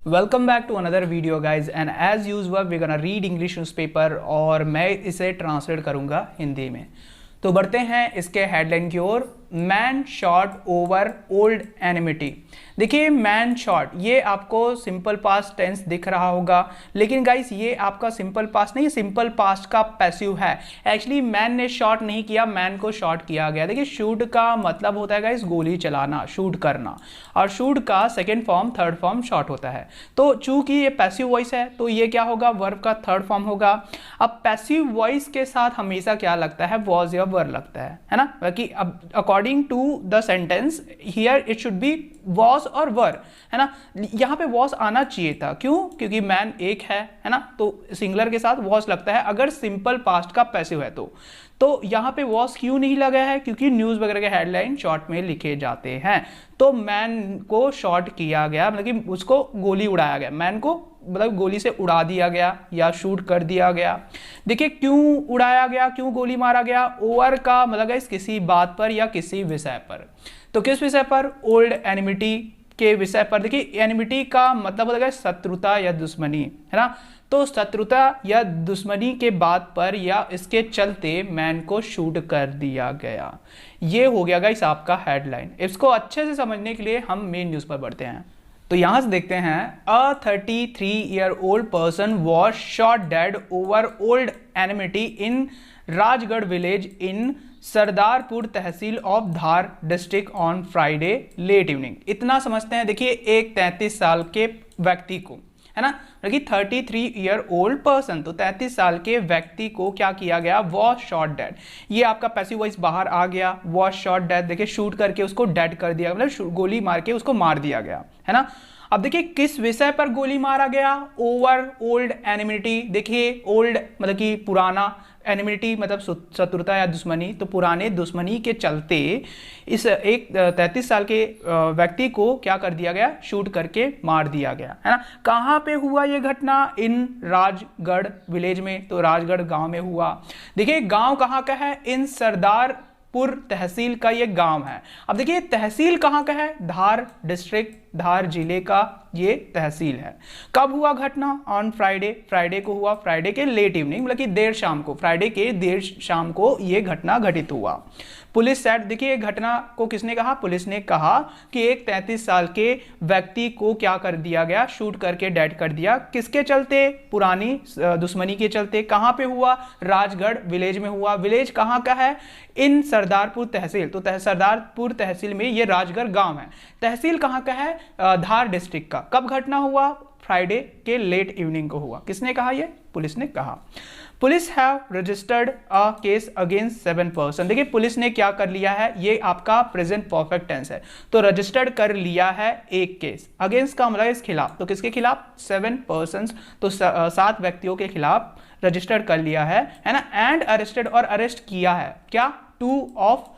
Welcome back to another video guys and as usual we gonna read English newspaper और मैं इसे translate करूंगा हिंदी में। तो बढ़ते हैं इसके हेडलाइन की ओर। Man shot over old enmity. देखिए मैन शॉट, ये आपको सिंपल पास्ट टेंस दिख रहा होगा, लेकिन गाइस ये आपका सिंपल पास्ट नहीं, सिंपल पास्ट का पैसिव है। एक्चुअली मैन ने शॉट नहीं किया, मैन को शॉट किया गया। देखिए शूट का मतलब होता है गाइस गोली चलाना, शूट करना, और शूट का second form third form shot होता है। तो चूंकि ये पैसिव वॉइस है तो ये क्या होगा, वर्ब का थर्ड फॉर्म होगा। अब पैसिव वॉइस के साथ हमेशा क्या लगता है, वॉज या वर लगता है ना। बाकी अब according to the sentence here it should be was और वर, है ना। यहां पे वॉज आना चाहिए था, क्यों? क्योंकि मैन एक है ना, तो सिंगुलर के साथ वॉज लगता है अगर सिंपल पास्ट का पैसिव है तो यहां पे वॉज क्यों नहीं लगा है? क्योंकि न्यूज वगैरह के हेडलाइन शॉर्ट में लिखे जाते हैं। तो मैन को शॉट किया गया, मतलब कि उसको गोली उड़ाया गया, मैन को मतलब गोली से उड़ा दिया गया या शूट कर दिया गया। देखिए क्यों उड़ाया गया, क्यों गोली मारा गया? ओवर का मतलब है किसी बात पर या किसी विषय पर। तो किस विषय पर? ओल्ड एनिमिटी के विषय पर। देखिए एनिमिटी का मतलब होता है शत्रुता या दुश्मनी, है ना। तो शत्रुता या दुश्मनी के बात पर या इसके चलते मैन को शूट कर दिया गया। ये हो गया गाइस आपका हेडलाइन। इसको अच्छे से समझने के लिए हम मेन न्यूज पर बढ़ते हैं। तो यहां से देखते हैं, a 33-year-old person was shot dead over old enmity in Rajgarh village in Sardarpur tehsil of Dhar district on Friday late evening. इतना समझते हैं। देखिए एक 33 साल के व्यक्ति को, है ना, कि 33-year-old पर्सन, तो 33 साल के व्यक्ति को क्या किया गया, वॉज शॉट डेड। ये आपका पैसिव वॉइस बाहर आ गया, वॉज शॉट डेड। देखिए शूट करके उसको डेड कर दिया, मतलब गोली मार के उसको मार दिया गया, है ना। अब देखिए किस विषय पर गोली मारा गया, ओवर ओल्ड एनिमिटी। देखिए ओल्ड मतलब कि पुराना, एनिमिटी मतलब शत्रुता या दुश्मनी, तो पुराने दुश्मनी के चलते इस एक 33 साल के व्यक्ति को क्या कर दिया गया, शूट करके मार दिया गया, है ना। कहाँ पे हुआ ये घटना? इन राजगढ़ विलेज में, तो राजगढ़ गांव में हुआ। देखिए गांव कहाँ का है? इन सरदारपुर तहसील का ये गांव है। अब देखिए तहसील कहाँ का है? धार डिस्ट्रिक्ट, धार जिले का ये तहसील है। कब हुआ घटना? ऑन फ्राइडे, फ्राइडे को हुआ, फ्राइडे के लेट इवनिंग मतलब कि देर शाम को, फ्राइडे के देर शाम को ये घटना घटित हुआ। पुलिस सेड, देखिए घटना को किसने कहा? पुलिस ने कहा कि एक 33 साल के व्यक्ति को क्या कर दिया गया, शूट करके डेड कर दिया। किसके चलते? पुरानी दुश्मनी के चलते। कहां पे हुआ? राजगढ़ विलेज में हुआ। विलेज कहां का है? इन सरदारपुर तहसील, तो सरदारपुर तहसील में ये राजगढ़ गांव है। तहसील कहां का है? धार डिस्ट्रिक्ट का। कब घटना हुआ? फ्राइडे के लेट इवनिंग को हुआ। किसने कहा? ये पुलिस ने कहा। Police have registered a case against 7 person. देखिए पुलिस ने क्या कर लिया है, ये आपका प्रेजेंट परफेक्ट टेंस है, तो रजिस्टर्ड कर लिया है एक केस। अगेंस्ट का मतलब इस खिलाफ, तो किसके खिलाफ? 7 पर्सन, तो 7 व्यक्तियों के खिलाफ रजिस्टर्ड कर लिया है ना। एंड अरेस्टेड, और अरेस्ट किया है क्या? 2 ऑफ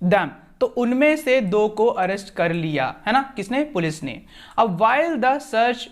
देम, तो उनमें से 2 को अरेस्ट कर लिया, है ना। किसने? पुलिस ने। अब while the search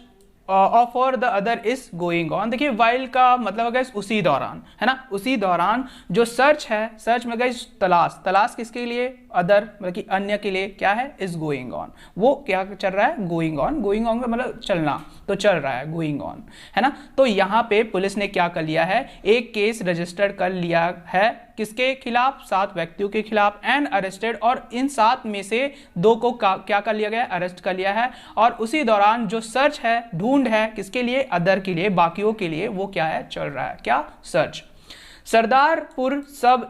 for the other is going on. देखिए वाइल का मतलब है उसी दौरान, है ना, उसी दौरान जो सर्च है, सर्च में गई तलाश, तलाश किसके लिए? अदर मतलब कि अन्य के लिए क्या है? Is going on. वो क्या चल रहा है? Going on. गोइंग ऑन का मतलब चलना, तो चल रहा है, गोइंग ऑन, है ना। तो यहां पे पुलिस ने क्या कर लिया है, एक केस रजिस्टर्ड कर लिया है। किसके खिलाफ? 7 व्यक्तियों के खिलाफ। एंड अरेस्टेड, और इन 7 में से 2 को क्या कर लिया गया? अरेस्ट कर लिया है। और उसी दौरान जो सर्च है, ढूंढ है, किसके लिए? अदर के लिए, बाकियों के लिए, वो क्या है? चल रहा है, क्या? Search. Sardarpur sub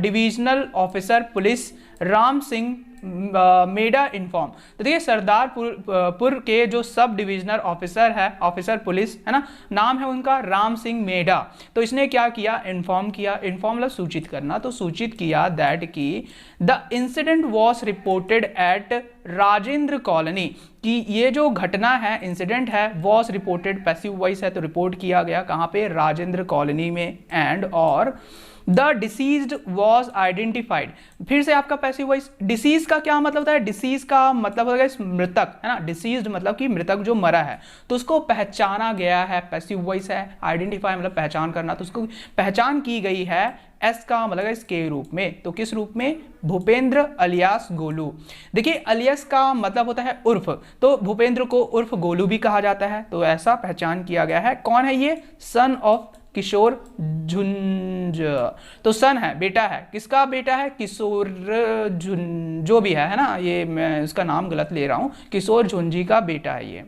divisional officer police Ram Singh Meda inform. तो देखिए सरदारपुर के जो सब डिविजनल ऑफिसर है, ऑफिसर पुलिस, है ना, नाम है उनका राम सिंह मेडा। तो इसने क्या किया? इन्फॉर्म किया। इन्फॉर्म मतलब सूचित करना, तो सूचित किया दैट कि the incident was reported at Rajendra colony, कि ये जो घटना है, इंसिडेंट है, वॉज रिपोर्टेड पैसिव वॉइस है, तो रिपोर्ट किया गया कहां पे? राजेंद्र कॉलोनी में। एंड और द डिसीज्ड वॉज आइडेंटिफाइड। फिर से आपका पैसिव वॉइस, डिसीज का क्या मतलब होता है, डिसीज का मतलब होता है मृतक, है ना, डिसीज्ड मतलब कि मृतक जो मरा है, तो उसको पहचाना गया है, पैसिव वॉइस है, आइडेंटिफाई मतलब पहचान करना, तो उसको पहचान की गई है, एस का मतलब है इसके रूप में, तो किस रूप में, भूपेंद्र अलियास गोलू। देखिए अलियास का मतलब होता है उर्फ, तो भूपेंद्र को उर्फ गोलू भी कहा जाता है, तो ऐसा पहचान किया गया है। कौन है ये, सन ऑफ किशोर झुंझ, तो सन है, बेटा है, किसका बेटा है, किशोर झुंझ जो भी है ना, ये मैं इसका नाम गलत ले रहा हूं, किशोर झुंझी का बेटा है ये।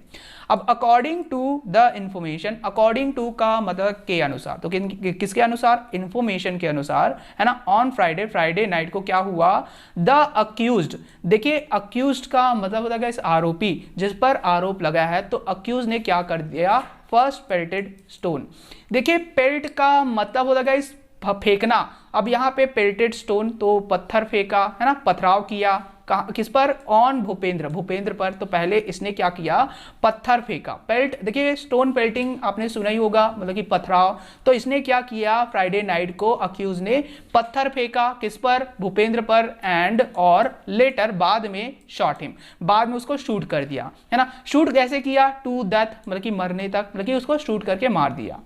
अब according to the information, according to का मतलब के अनुसार, तो किसके अनुसार, इंफॉर्मेशन के अनुसार, है ना, ऑन फ्राइडे, फ्राइडे नाइट को क्या हुआ, द अक्यूज्ड, देखिए अक्यूज्ड का मतलब होता है इस आरोपी जिस पर आरोप लगा है, तो अक्यूज ने क्या कर दिया, फर्स्ट पेल्टेड स्टोन। देखिए पेल्ट का मतलब होता है इस फेंकना, अब यहाँ पे पेल्टेड स्टोन तो पत्थर फेंका, है ना, पथराव किया, किस पर, ऑन भूपेंद्र, भूपेंद्र पर, तो पहले इसने क्या किया, पत्थर फेंका, पेल्ट, देखिए स्टोन पेल्टिंग आपने सुना ही होगा, मतलब कि पथराव, तो इसने क्या किया, फ्राइडे नाइट को अक्यूज ने पत्थर फेंका, किस पर, भूपेंद्र पर, एंड और लेटर बाद में शॉट हिम, बाद में उसको शूट कर दिया, है ना, शूट कैसे किया, टू डेथ मतलब कि मरने तक, मतलब कि उसको शूट करके मार दिया।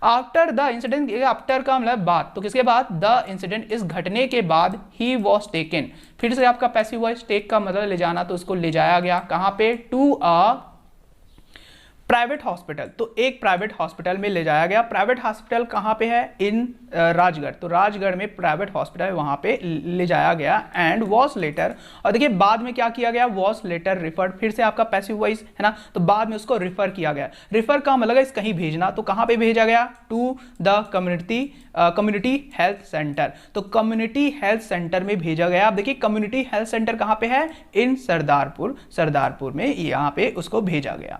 आफ्टर द इंसिडेंट, आफ्टर का मतलब बाद, तो किसके बाद, द इंसिडेंट, इस घटने के बाद, ही वॉज टेकन, फिर से आपका पैसिव वॉइस, टेक का मतलब ले जाना, तो उसको ले जाया गया कहां पे, टू अ प्राइवेट हॉस्पिटल, तो एक प्राइवेट हॉस्पिटल में ले जाया गया। प्राइवेट हॉस्पिटल कहाँ पे है, इन राजगढ़, तो राजगढ़ में प्राइवेट हॉस्पिटल है, वहां पे ले जाया गया। एंड वॉज लेटर, और देखिए बाद में क्या किया गया, वॉज लेटर रिफर्ड, फिर से आपका पैसिव वॉइस है ना, तो बाद में उसको रिफर किया गया। रिफर का मतलब इस कहीं भेजना, तो कहाँ पे भेजा गया, to the community health centre, तो कम्युनिटी हेल्थ सेंटर में भेजा गया। अब देखिए कम्युनिटी हेल्थ सेंटर कहाँ पे है, इन सरदारपुर, सरदारपुर में यहाँ पे उसको भेजा गया।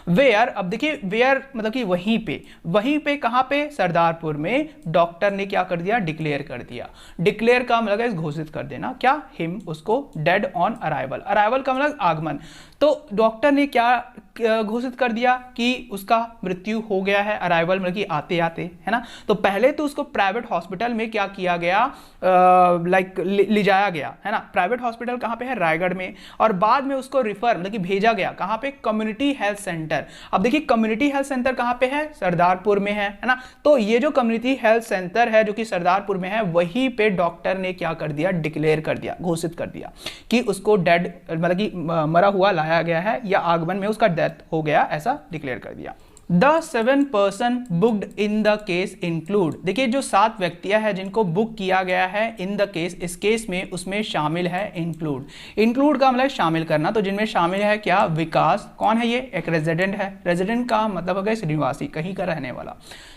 वेयर, अब देखिए वेयर मतलब कि वहीं पे कहां पे, सरदारपुर में, डॉक्टर ने क्या कर दिया, डिक्लेयर कर दिया। डिक्लेयर का मतलब है घोषित कर देना, क्या, हिम, उसको, डेड ऑन अराइवल, अराइवल का मतलब आगमन, तो डॉक्टर ने क्या घोषित कर दिया कि उसका मृत्यु हो गया है, अराइवल मतलब कि आते आते, है ना, तो पहले तो उसको प्राइवेट हॉस्पिटल में क्या किया गया, ले जाया गया, है ना, प्राइवेट हॉस्पिटल कहां पे है, रायगढ़ में, और बाद में उसको रिफर मतलब कि भेजा गया कहां पे, कम्युनिटी हेल्थ सेंटर। अब देखिए कम्युनिटी हेल्थ सेंटर कहां पे है, सरदारपुर में है ना, तो ये जो कम्युनिटी हेल्थ सेंटर है जो कि सरदारपुर में है, वहीं पे डॉक्टर ने क्या कर दिया, डिक्लेयर कर दिया, घोषित कर दिया कि उसको डेड मतलब कि मरा हुआ लाया गया है, या आगमन में उसका डेथ हो गया, ऐसा डिक्लेयर कर दिया। The 7 person booked in the case include, देखिए जो 7 व्यक्तियां हैं जिनको बुक किया गया है इन द केस, इस केस में, उसमें शामिल है इंक्लूड, इंक्लूड का मतलब शामिल करना, तो जिनमें शामिल है क्या, विकास, कौन है ये, एक रेजिडेंट है, रेजिडेंट का मतलब होगा निवासी, कहीं का रहने वाला,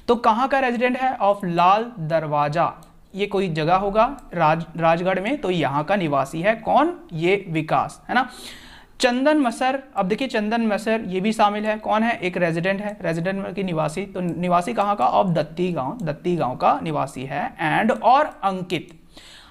तो कहां का रेजिडेंट है, ऑफ लाल दरवाजा, ये कोई जगह होगा राजगढ़ में, तो यहां का निवासी है, कौन, ये विकास, है ना। चंदन मसर, अब देखिए चंदन मसर ये भी शामिल है, कौन है, एक रेजिडेंट है, रेजिडेंट की निवासी, तो निवासी कहाँ का, ऑफ दत्ती गांव का निवासी है। एंड और अंकित,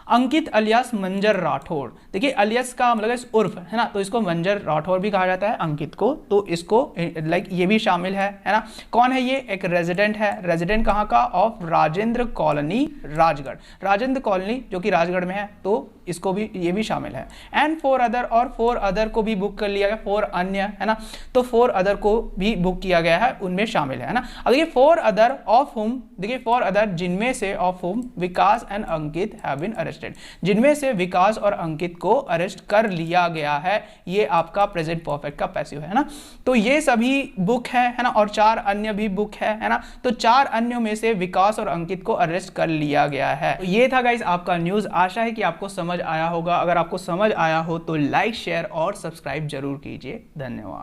अंकित अलियास मंजर राठौड़, देखिए अलियास का मतलब इस उर्फ, है ना, तो इसको मंजर राठौड़ भी कहा जाता है अंकित को, तो इसको लाइक ये भी शामिल है ना। कौन है ये, एक रेजिडेंट है, रेजिडेंट कहाँ का, of Rajendra colony Rajgarh, Rajendra colony जो कि राजगढ़ में है, तो इसको भी, ये भी शामिल है। एंड 4 अदर, और 4 अदर को भी बुक कर लिया गया, 4 अन्य, है ना, तो 4 अदर को भी बुक किया गया है, उनमें शामिल है ना। अब देखिए 4 अदर ऑफ हुम, देखिए 4 अदर जिनमें से, of whom Vikas and Ankit have been arrested, जिनमें से विकास और अंकित को अरेस्ट कर लिया गया है, ये आपका प्रेजेंट परफेक्ट का पैसिव है ना। तो ये सभी बुक है ना, और 4 अन्य भी बुक है ना, तो 4 अन्यों में से विकास और अंकित को अरेस्ट कर लिया गया है। तो ये था गाइस आपका न्यूज, आशा है कि आपको समझ आया होगा, अगर आपको समझ आया हो तो लाइक, शेयर और सब्सक्राइब जरूर कीजिए। धन्यवाद।